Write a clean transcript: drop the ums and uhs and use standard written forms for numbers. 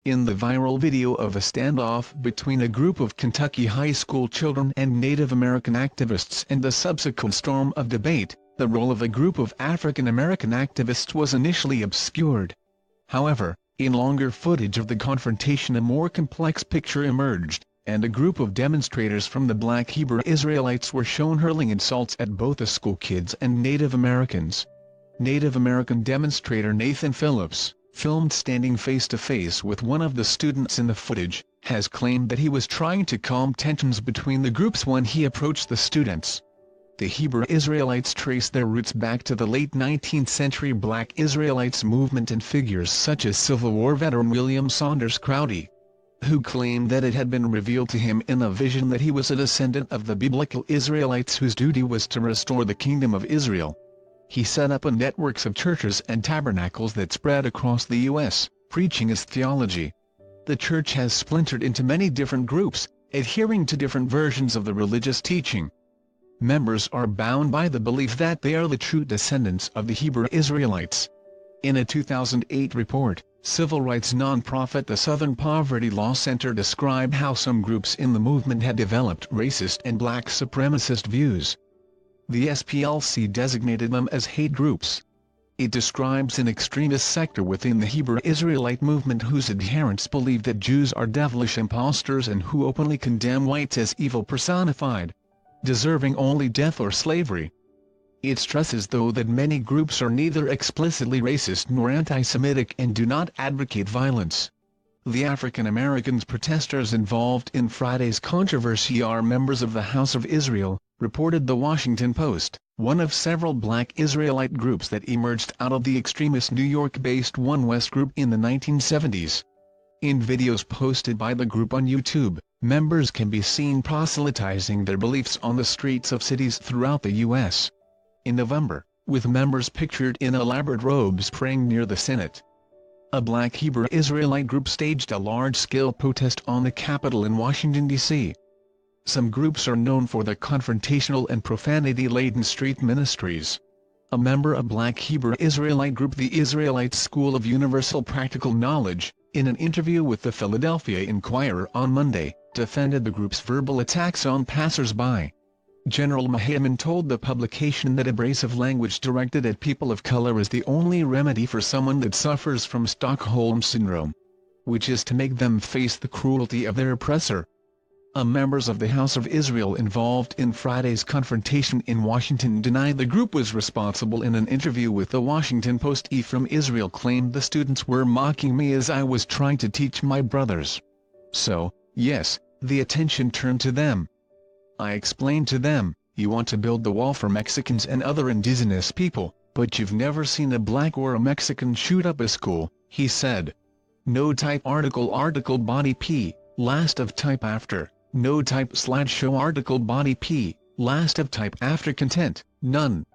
In the viral video of a standoff between a group of Kentucky high school children and Native American activists and the subsequent storm of debate, the role of a group of African American activists was initially obscured. However, in longer footage of the confrontation a more complex picture emerged, and a group of demonstrators from the Black Hebrew Israelites were shown hurling insults at both the school kids and Native Americans. Native American demonstrator Nathan Phillips, filmed standing face-to-face with one of the students in the footage, has claimed that he was trying to calm tensions between the groups when he approached the students. The Hebrew Israelites trace their roots back to the late 19th century Black Israelites movement and figures such as Civil War veteran William Saunders Crowdy, who claimed that it had been revealed to him in a vision that he was a descendant of the biblical Israelites whose duty was to restore the kingdom of Israel. He set up a network of churches and tabernacles that spread across the U.S., preaching his theology. The church has splintered into many different groups, adhering to different versions of the religious teaching. Members are bound by the belief that they are the true descendants of the Hebrew Israelites. In a 2008 report, civil rights nonprofit the Southern Poverty Law Center described how some groups in the movement had developed racist and black supremacist views. The SPLC designated them as hate groups. It describes an extremist sector within the Hebrew Israelite movement whose adherents believe that Jews are devilish impostors and who openly condemn whites as evil personified, deserving only death or slavery. It stresses though that many groups are neither explicitly racist nor anti-Semitic and do not advocate violence. The African Americans protesters involved in Friday's controversy are members of the House of Israel, reported The Washington Post, one of several Black Israelite groups that emerged out of the extremist New York-based One West group in the 1970s. In videos posted by the group on YouTube, members can be seen proselytizing their beliefs on the streets of cities throughout the U.S. In November, with members pictured in elaborate robes praying near the Senate. A Black Hebrew Israelite group staged a large-scale protest on the Capitol in Washington, D.C. Some groups are known for their confrontational and profanity-laden street ministries. A member of Black Hebrew Israelite group the Israelite School of Universal Practical Knowledge, in an interview with the Philadelphia Inquirer on Monday, defended the group's verbal attacks on passers-by. General Mahaman told the publication that abrasive language directed at people of color is the only remedy for someone that suffers from Stockholm Syndrome, which is to make them face the cruelty of their oppressor. Members of the House of Israel involved in Friday's confrontation in Washington denied the group was responsible. In an interview with The Washington Post, from Israel claimed the students were mocking me as I was trying to teach my brothers. So, yes, the attention turned to them. I explained to them, you want to build the wall for Mexicans and other indigenous people, but you've never seen a black or a Mexican shoot up a school, he said. No type article body P, last of type after, no type slideshow article body P, last of type after content, none.